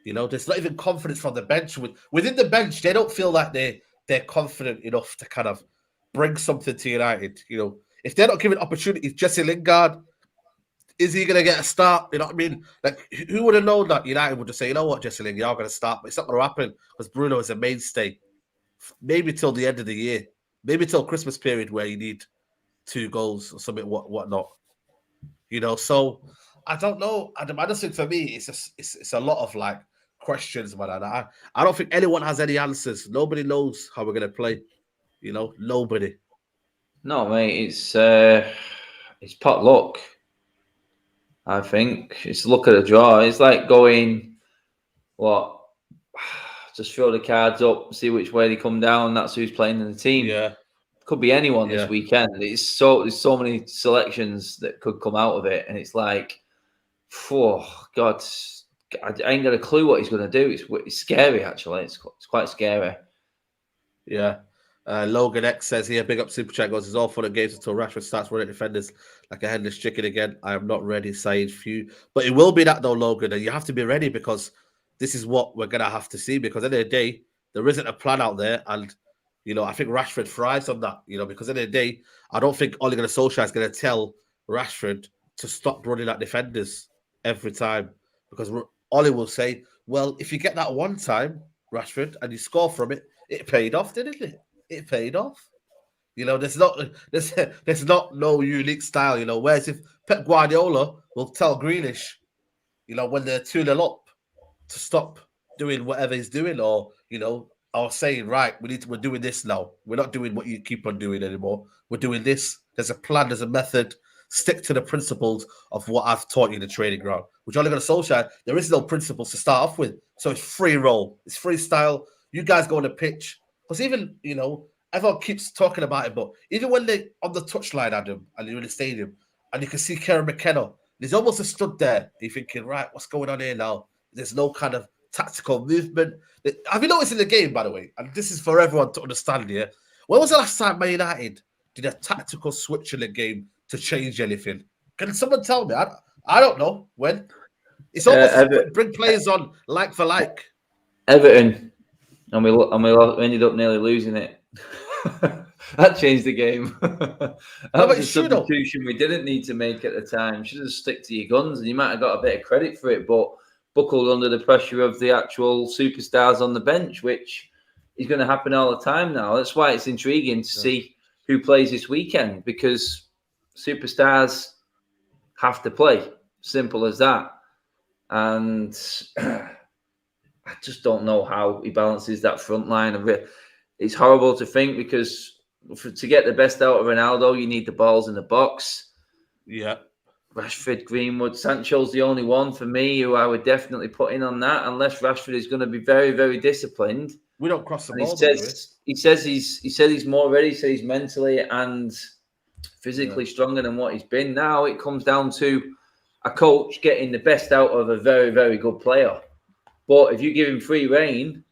You know, there's not even confidence from the bench. Within the bench, they don't feel like they're confident enough to kind of bring something to United. You know, if they're not given opportunities, Jesse Lingard, is he going to get a start? You know what I mean? Like, who would have known that United would just say, you know what, Jesse Lingard, you're going to start, but it's not going to happen because Bruno is a mainstay. Maybe till the end of the year, maybe till Christmas period where you need 2 goals or something, whatnot. You know, so I don't know. I just think for me, it's a lot of like questions, man. And I don't think anyone has any answers. Nobody knows how we're going to play. You know, nobody. No, mate, it's pot luck. I think it's luck of the draw. It's like going, just throw the cards up, see which way they come down. That's who's playing in the team. Yeah, could be anyone this weekend. There's so many selections that could come out of it, and it's like, oh God, I ain't got a clue what he's going to do. It's scary, actually. It's quite scary. Yeah. Logan X says here, big up Super Chat, goes, it's all fun and games until Rashford starts running defenders like a headless chicken again. I am not ready, saying few. But it will be that though, Logan, and you have to be ready because this is what we're going to have to see, because at the end of the day, there isn't a plan out there. And, you know, I think Rashford thrives on that, you know, because at the end of the day, I don't think Ole Gunnar Solskjaer is going to tell Rashford to stop running at defenders every time, because Ole will say, well, if you get that one time, Rashford, and you score from it, it paid off, didn't it? It paid off. You know, there's not no unique style, you know. Whereas if Pep Guardiola will tell Grealish, you know, when they're 2-0 up, to stop doing whatever he's doing, or, you know, or saying, right, we're doing this now. We're not doing what you keep on doing anymore. We're doing this. There's a plan, there's a method. Stick to the principles of what I've taught you in the training ground. Which Ole Gunnar Solskjaer, there is no principles to start off with. So it's free roll. It's freestyle. You guys go on the pitch. Because even, you know, everyone keeps talking about it, but even when they on the touchline, Adam, and you're in the stadium, and you can see Kieran McKenna, he's almost stood there. You're thinking, right, what's going on here now? There's no kind of tactical movement. Have you noticed in the game, by the way, and this is for everyone to understand here, when was the last time Man United did a tactical switch in the game to change anything? Can someone tell me? I don't know when. It's almost bring players on like for like. Everton. And we ended up nearly losing it. That changed the game. That was a substitution we didn't need to make at the time. Should have stick to your guns, and you might have got a bit of credit for it, but buckled under the pressure of the actual superstars on the bench, which is going to happen all the time now. That's why it's intriguing to see who plays this weekend, because superstars have to play. Simple as that. And I just don't know how he balances that front line. It's horrible to think, because to get the best out of Ronaldo, you need the balls in the box. Yeah. Rashford, Greenwood, Sancho's the only one for me who I would definitely put in on that, unless Rashford is going to be very, very disciplined. We don't cross the ball. He said he's more ready. He says he's mentally and physically stronger than what he's been. Now it comes down to a coach getting the best out of a very, very good player. But if you give him free reign,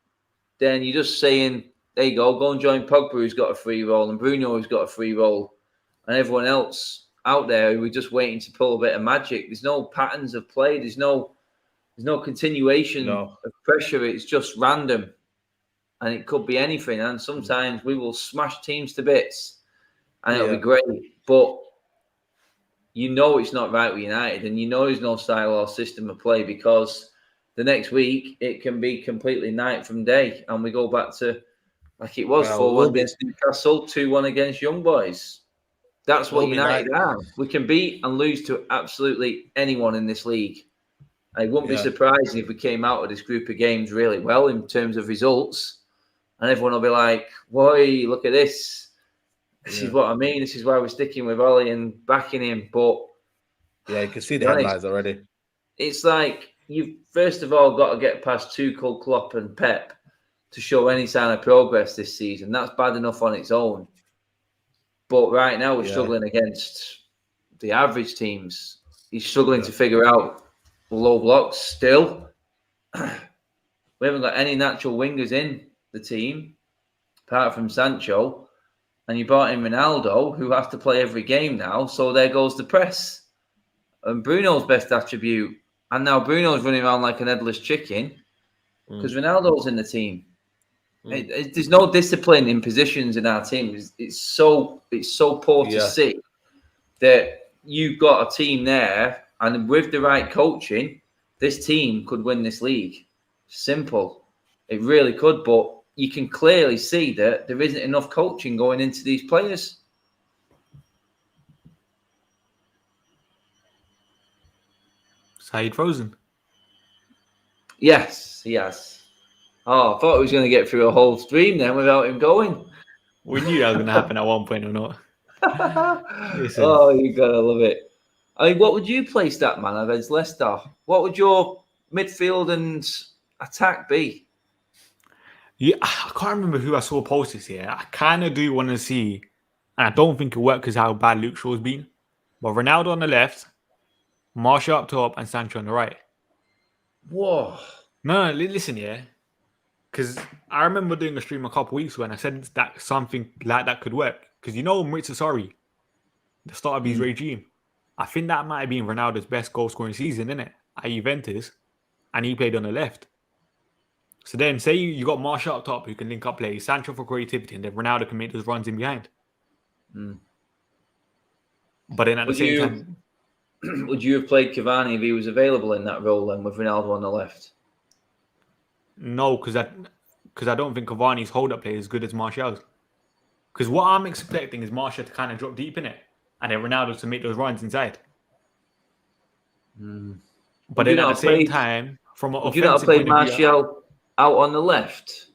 then you're just saying, there you go and join Pogba, who's got a free role, and Bruno, who's got a free role, and everyone else out there who are just waiting to pull a bit of magic. There's no patterns of play. There's no continuation of pressure. It's just random, and it could be anything. And sometimes we will smash teams to bits, and it'll be great. But you know it's not right with United, and you know there's no style or system of play, because the next week it can be completely night from day, and we go back to like it was 4-1 against Newcastle, 2-1 against Young Boys. That's what United are. We can beat and lose to absolutely anyone in this league. I wouldn't be surprised if we came out of this group of games really well in terms of results, and everyone will be like, "Boy, look at this. This is what I mean. This is why we're sticking with Ollie and backing him." But you can see the headlines already. It's like you've first of all got to get past Tuchel, Klopp, and Pep to show any sign of progress this season. That's bad enough on its own. But right now we're struggling against the average teams. He's struggling to figure out low blocks still. We haven't got any natural wingers in the team, apart from Sancho. And you brought in Ronaldo, who has to play every game now. So there goes the press. And Bruno's best attribute. And now Bruno's running around like an headless chicken because Ronaldo's in the team. There's no discipline in positions in our team. It's so poor to see that you've got a team there, and with the right coaching, this team could win this league. Simple. It really could, but you can clearly see that there isn't enough coaching going into these players. Saeed frozen? Yes, he has. Oh, I thought he was going to get through a whole stream then without him going. We knew that was going to happen at one point or not. Oh, you got to love it. I mean, what would you place that man against Leicester? What would your midfield and attack be? Yeah, I can't remember who I saw post this here. I kind of do want to see, and I don't think it'll work because how bad Luke Shaw's been. But Ronaldo on the left, Martial up top, and Sancho on the right. Whoa. No, listen, because I remember doing a stream a couple weeks ago and I said that something like that could work. Because you know Mauricio Sarri, the start of his regime, I think that might have been Ronaldo's best goal-scoring season, innit? At Juventus, and he played on the left. So then, say you got Martial up top who can link up play, Sancho for creativity, and then Ronaldo can make those runs in behind. But then at the same time... Would you have played Cavani if he was available in that role then with Ronaldo on the left? No, because I don't think Cavani's hold-up play is as good as Martial's. Because what I'm expecting is Martial to kind of drop deep in it, and then Ronaldo to make those runs inside. But then at the same time, from an offensive point of view... Would you not have played Martial out on the left?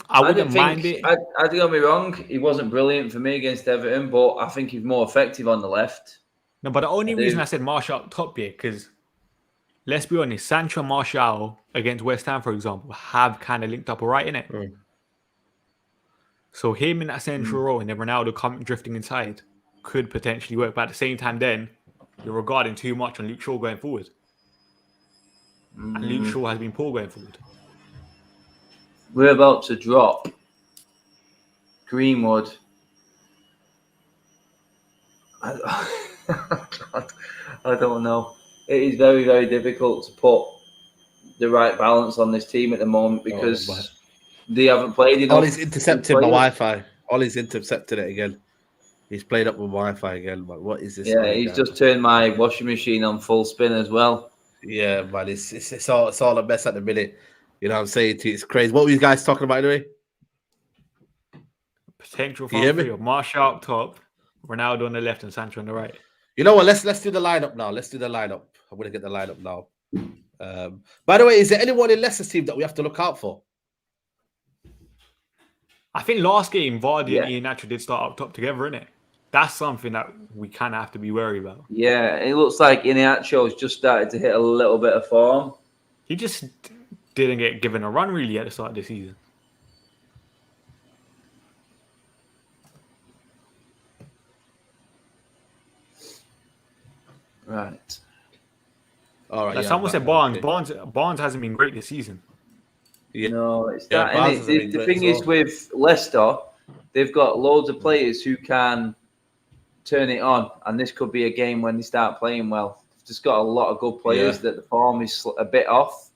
I wouldn't mind it. I don't get me wrong, he wasn't brilliant for me against Everton, but I think he's more effective on the left. No, but the only reason I said Martial up top here, because let's be honest, Sancho and Martial against West Ham, for example, have kind of linked up all right, innit? So him in that central role and then Ronaldo drifting inside could potentially work. But at the same time, then you're regarding too much on Luke Shaw going forward. And Luke Shaw has been poor going forward. We're about to drop Greenwood. I don't know. It is very, very difficult to put the right balance on this team at the moment because they haven't played enough. Ollie's intercepted my Wi-Fi. Ollie's intercepted it again. He's played up with Wi-Fi again. What is this? Yeah, he's just turned my washing machine on full spin as well. Yeah, man, it's all a mess at the minute. You know what I'm saying to you? It's crazy. What were you guys talking about anyway? Potential Can you hear front me? three of Martial up top, Ronaldo on the left, and Sancho on the right. You know what? Let's do the lineup now. Let's do the lineup. I'm gonna get the lineup now. By the way, is there anyone in Leicester's team that we have to look out for? I think last game Vardy and Iheanacho did start up top together, innit? That's something that we kind of have to be worried about. Yeah, it looks like Iheanacho has just started to hit a little bit of form. He just didn't get given a run really at the start of the season. Right. All right. Like someone said, Barnes hasn't been great this season. Yeah. No, it's Yeah, that. And the thing is with Leicester, they've got loads of players who can turn it on, and this could be a game when they start playing well. They've just got a lot of good players that the form is a bit off.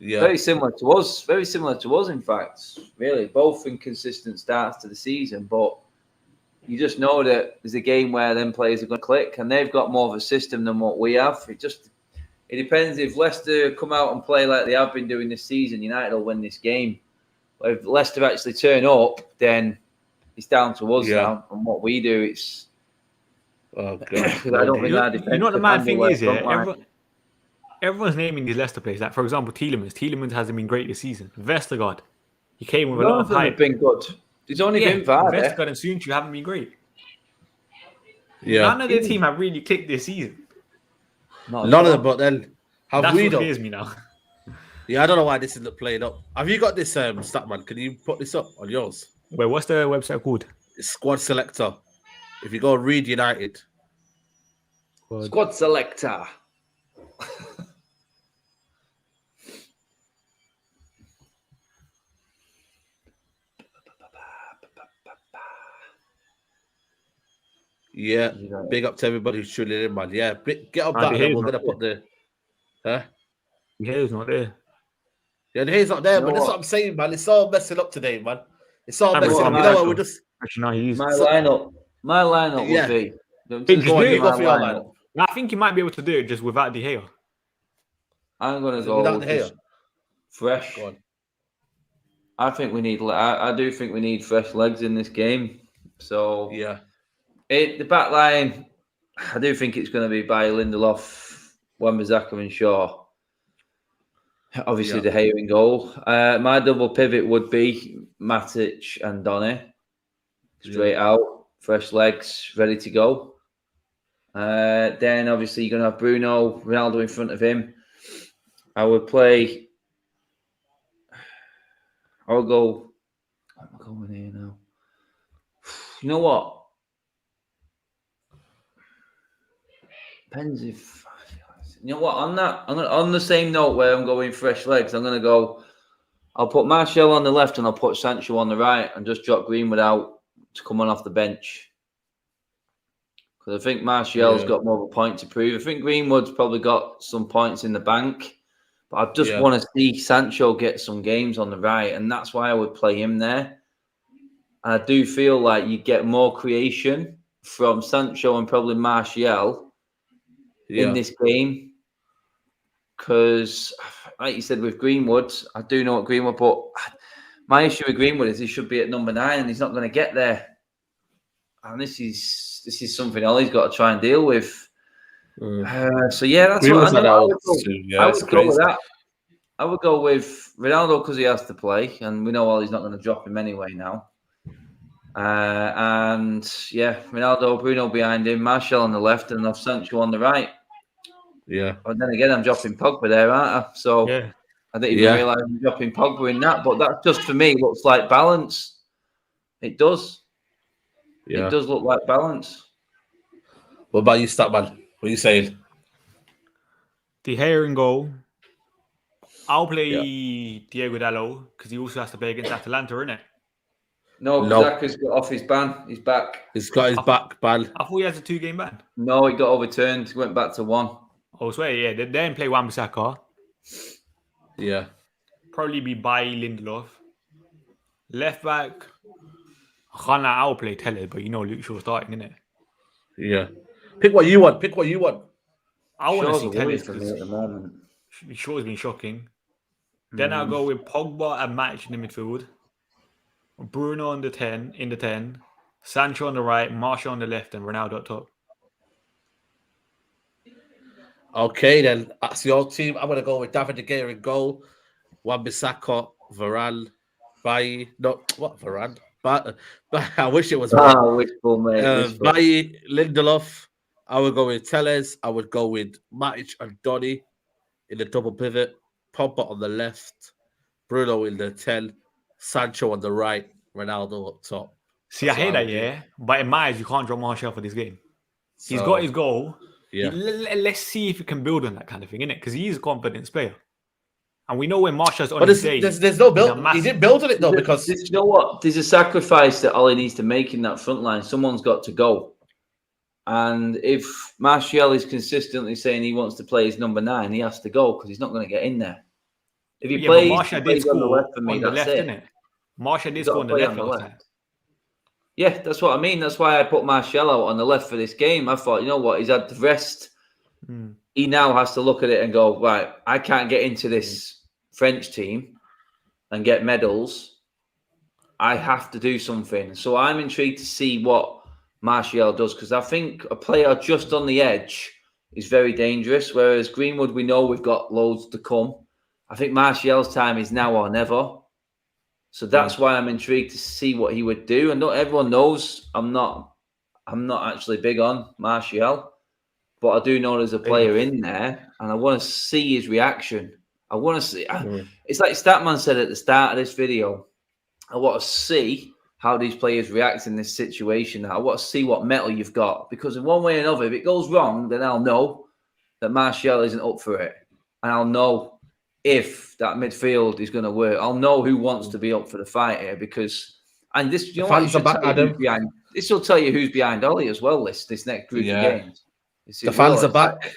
Yeah. Very similar to us. Very similar to us, in fact. Really, both inconsistent starts to the season, but you just know that there's a game where them players are going to click, and they've got more of a system than what we have. It depends if Leicester come out and play like they have been doing this season. United will win this game. But if Leicester actually turn up, then it's down to us now. And what we do, it's. Oh God! I don't think our defense. You know what the mad thing is, everyone's naming these Leicester players. Like for example, Tielemans. Tielemans hasn't been great this season. Vestergaard, he came with a lot of hype. Have been good. He's only been bad. Vestergaard and Sunchu haven't been great. Yeah. None of the team have really clicked this season. None of them, but then that's what scares me now. Yeah, I don't know why this isn't playing up. Have you got this, Statman? Can you put this up on yours? Wait, what's the website called? It's Squad Selector. If you go read United. Squad Selector. Yeah, big up to everybody who's tuning in, man. Yeah, get up that, and we're gonna put the. Huh? The hair's not there. Yeah, the hair's not there, but that's what I'm saying, man. It's all messing up today, man. It's all messing up. You know what? We're just. My lineup would be. I think you might be able to do it just without De Gea. I'm gonna go without De Gea. Fresh. I think we need. I do think we need fresh legs in this game. So yeah. The back line, I do think it's going to be by Lindelof, Wan-Bissaka and Shaw. Obviously, De Gea in goal. My double pivot would be Matic and Donny. Straight out, fresh legs, ready to go. Then, obviously, you're going to have Bruno, Ronaldo in front of him. I would play... I'll go... What am I going here now? You know what? Depends if you know what on the same note where I'm going fresh legs. I'm gonna go. I'll put Martial on the left and I'll put Sancho on the right and just drop Greenwood out to come on off the bench because I think Martial's got more of a point to prove. I think Greenwood's probably got some points in the bank, but I just want to see Sancho get some games on the right, and that's why I would play him there. And I do feel like you get more creation from Sancho and probably Martial. In this game, because, like you said, with Greenwood, I do know what Greenwood, but my issue with Greenwood is he should be at number 9 and he's not going to get there. And this is something Ollie's got to try and deal with. So yeah, that's what I would go with that. I would go with Ronaldo because he has to play, and we know Ollie's not going to drop him anyway now. And yeah, Ronaldo, Bruno behind him, Martial on the left, and Sancho on the right. Yeah. And then again, I'm dropping Pogba there, aren't I? So I didn't even realise I'm dropping Pogba in that. But that just for me looks like balance. It does. Yeah. It does look like balance. What about you, Statman? What are you saying? De Gea in goal. I'll play Diego Dalot because he also has to play against Atalanta, innit? No, Zaka's got off his ban. He's back. He's got his back ban. I thought he has a 2-game ban. No, he got overturned. He went back to 1. Oh, swear, yeah. They didn't play Wan-Bissaka. Yeah. Probably be by Lindelof. Left back. I'll play Tele, but you know Luke Shaw starting, innit? Yeah. Pick what you want. I want to Shaw's see a worry Telles for me because at the moment. Shaw's been shocking. Then I'll go with Pogba and Matic in the midfield. Bruno on the 10, Sancho on the right, Martial on the left, and Ronaldo up top. Okay, then that's your team. I'm going to go with David De Gea in goal, Wan-Bissaka, Varane, Bailly. No, what Varane? But I wish it was Varane. Wishful, mate. Wishful. Bailly, Lindelof. I would go with Telles. I would go with Matic and Donny in the double pivot. Pogba on the left, Bruno in the 10, Sancho on the right, Ronaldo up top. See, I hate that, yeah. But in my eyes, you can't drop Martial for this game. So, he's got his goal. Yeah. Let's see if he can build on that kind of thing, innit? Because he is a confidence player. And we know when Martial's on his day, there's no build. He didn't build on it though because you know what? There's a sacrifice that Ollie needs to make in that front line. Someone's got to go. And if Martial is consistently saying he wants to play his number 9, he has to go because he's not going to get in there. If he plays, Martial did score on the left for me, on the that's left, it. innit? Martial did score on the left last time. Yeah, that's what I mean. That's why I put Martial out on the left for this game. I thought, you know what? He's had the rest. He now has to look at it and go, right, I can't get into this French team and get medals. I have to do something. So I'm intrigued to see what Martial does because I think a player just on the edge is very dangerous. Whereas Greenwood, we know we've got loads to come. I think Martial's time is now or never. So that's why I'm intrigued to see what he would do. And not everyone knows I'm not actually big on Martial, but I do know there's a player in there, and I want to see his reaction. I want to see. It's like Statman said at the start of this video. I want to see how these players react in this situation. I want to see what metal you've got, because in one way or another, if it goes wrong, then I'll know that Martial isn't up for it, and I'll know if that midfield is going to work. I'll know who wants to be up for the fight here, because and this, you know what, this will tell you who's behind Ollie as well. This next group of games. The fans are back.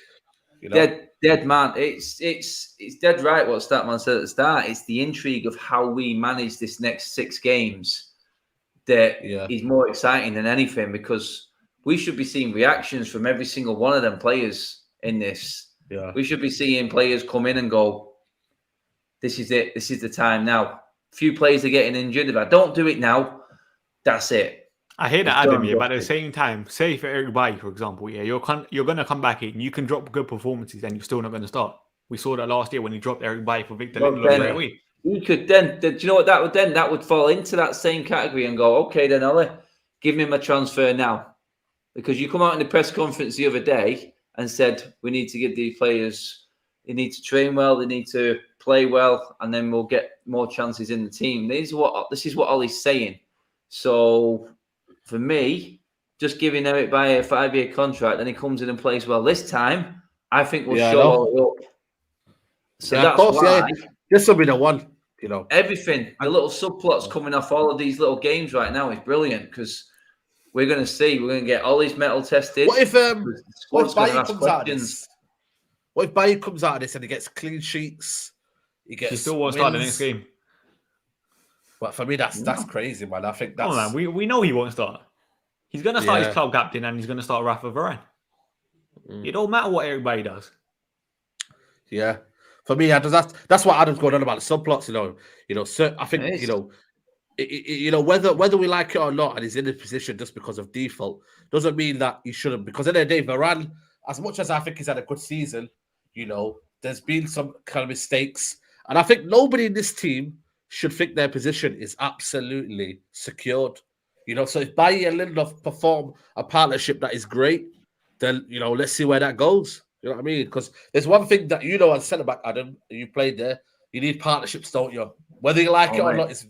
You know? Dead man. It's dead right what Statman said at the start. It's the intrigue of how we manage this next 6 games that is more exciting than anything, because we should be seeing reactions from every single one of them players in this. Yeah. We should be seeing players come in and go, this is it. This is the time now. A few players are getting injured. If I don't do it now, that's it. I hear that, Adam, but at the same time, say for Eric Bailly, for example, you're going to come back in, you can drop good performances and you're still not going to start. We saw that last year when he dropped Eric Bailly for Victor Lindelof straight away. He could then, do you know what that would then? That would fall into that same category and go, okay, then Ollie, give me my transfer now. Because you come out in the press conference the other day and said, we need to give these players, they need to train well, they need to play well, and then we'll get more chances in the team. This is what Ollie's saying. So for me, just giving Eric Bailly a 5-year contract, and he comes in and plays well this time, I think we'll show Ollie up. So that's why this will be the one. You know, everything, the little subplots coming off all of these little games right now is brilliant, because we're going to get Ollie's metal tested. What if Bailly comes out of this? What if Bailly comes out of this and he gets clean sheets? He still won't start the next game. But for me, that's crazy, man. I think that's. Oh, man, we know he won't start. He's going to start his club captain, and he's going to start Rafa Varane. It don't matter what everybody does. Yeah, for me, that's what Adam's going on about the subplots. So I think whether we like it or not, and he's in the position just because of default, doesn't mean that he shouldn't. Because at the end of the day, Varane, as much as I think he's had a good season, there's been some kind of mistakes, and I think nobody in this team should think their position is absolutely secured. So if Bailly and Lindelof perform a partnership that is great, then, let's see where that goes. You know what I mean? Because there's one thing that as centre-back, Adam, you played there, you need partnerships, don't you? Whether you like it or not, it's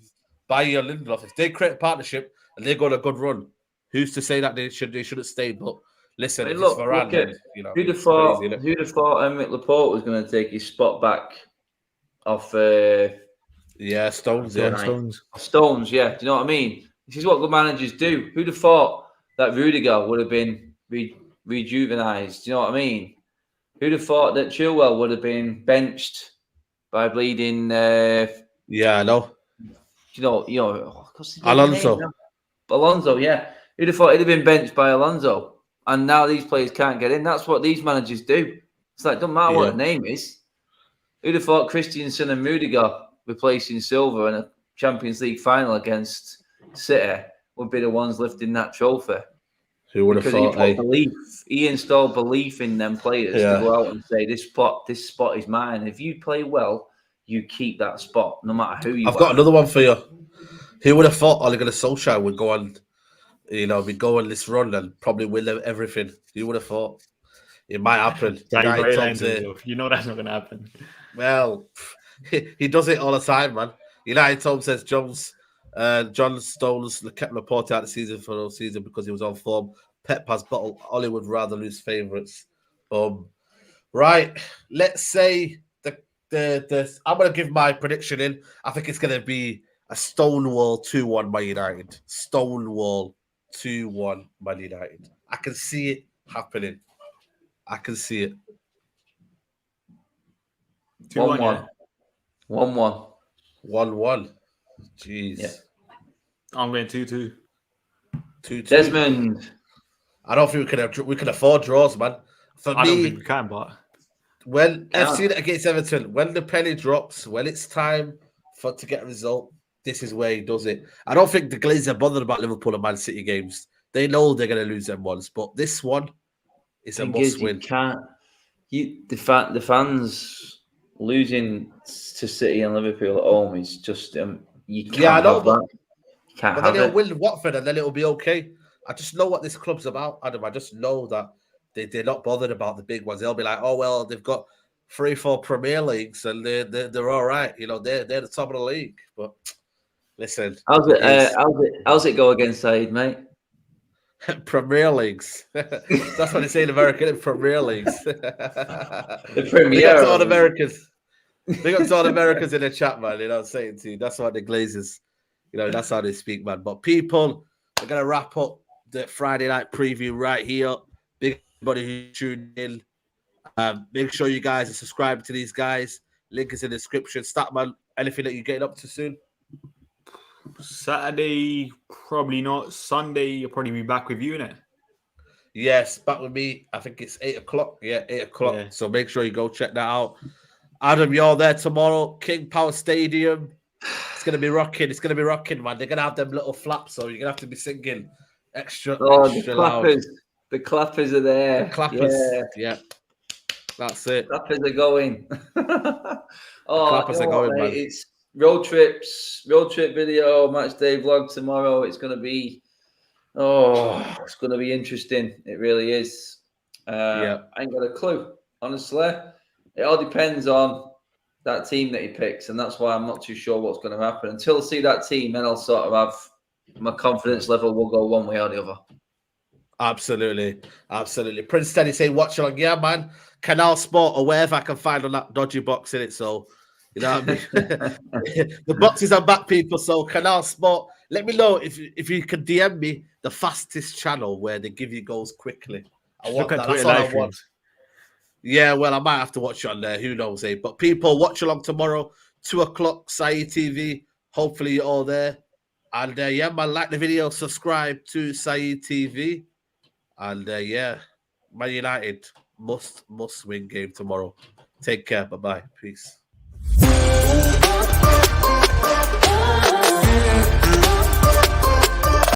Bailly or Lindelof. If they create a partnership and they go on a good run, who's to say that they shouldn't stay? But listen, if it's Varane, who'd have thought Emerick Laporte was going to take his spot back off... Stones. Stones, yeah. Do you know what I mean? This is what good managers do. Who'd have thought that Rudiger would have been rejuvenized? Do you know what I mean? Who'd have thought that Chilwell would have been benched by bleeding? I know. Alonso, yeah. Who'd have thought he'd have been benched by Alonso? And now these players can't get in. That's what these managers do. It's like, don't matter what the name is. Who'd have thought Christensen and Rudiger replacing Silva in a Champions League final against City would be the ones lifting that trophy? Who would have thought? He put belief. He installed belief in them players to go out and say, this spot is mine. If you play well, you keep that spot, no matter who you are. I've got another one for you. Who would have thought Ole Gunnar Solskjaer would go on, we go on this run and probably win everything? Who would have thought? It might happen. You know that's not going to happen. Well, he does it all the time, man. United Tom says John Stones kept Laporte out the season for the season because he was on form. Pep has bottled. Ole would rather lose favourites. Right. Let's say I'm going to give my prediction in. I think it's going to be a Stonewall 2-1 Man United. Stonewall 2-1 Man United. I can see it happening. I can see it. 2-1. 1-1. 1-1. Jeez. Yeah. I'm going 2-2. 2-2. Desmond. I don't think we can afford draws, man. I don't think we can, but when FC against Everton, when the penny drops, when it's time to get a result, this is where he does it. I don't think the Glazers are bothered about Liverpool and Man City games. They know they're going to lose them once, but this one is a must-win. The fans losing to City and Liverpool at home is just you can't. Yeah, I know, but then they'll win Watford and then it'll be okay. I just know what this club's about, Adam. I just know that they're not bothered about the big ones. They'll be like, oh well, they've got 3-4 Premier Leagues and they're all right. They're the top of the league. But listen, how's it go against Said, mate? Premier Leagues. That's what they say in America. Premier Leagues. The Premier. They got all Americans. They got all Americans in the chat, man. I'm saying to you, that's what the Glazers. That's how they speak, man. But people, we're gonna wrap up the Friday night preview right here. Big everybody who tuned in. Make sure you guys are subscribed to these guys. Link is in the description. Statman, anything that you're getting up to soon? Saturday, probably not. Sunday, you'll probably be back with you, innit? Yes, back with me. I think it's 8 o'clock. Yeah, 8 o'clock. Yeah. So make sure you go check that out. Adam, you're there tomorrow. King Power Stadium. It's going to be rocking. It's going to be rocking, man. They're going to have them little flaps, so you're going to have to be singing extra loud. The clappers are there. The clappers. Yeah. That's it. Clappers are going. Clappers are going, man. It's road trip video, match day vlog tomorrow. It's going to be, it's going to be interesting. It really is. I ain't got a clue, honestly. It all depends on that team that he picks, and that's why I'm not too sure what's going to happen. Until I see that team, then I'll sort of have my confidence level will go one way or the other. Absolutely. Prince Teddy saying, watch along. Yeah, man. Canal Sport or wherever I can find on that dodgy box in it. So, you know what I mean? The boxes are back, people. So, Canal Sport, let me know if you can DM me the fastest channel where they give you goals quickly. I want that. That's all I want. Yeah, well, I might have to watch it on there. Who knows, eh? But people, watch along tomorrow, 2 o'clock, Saeed TV. Hopefully, you're all there. And yeah, man, like the video, subscribe to Saeed TV. And yeah, Man United must win game tomorrow. Take care. Bye-bye. Peace.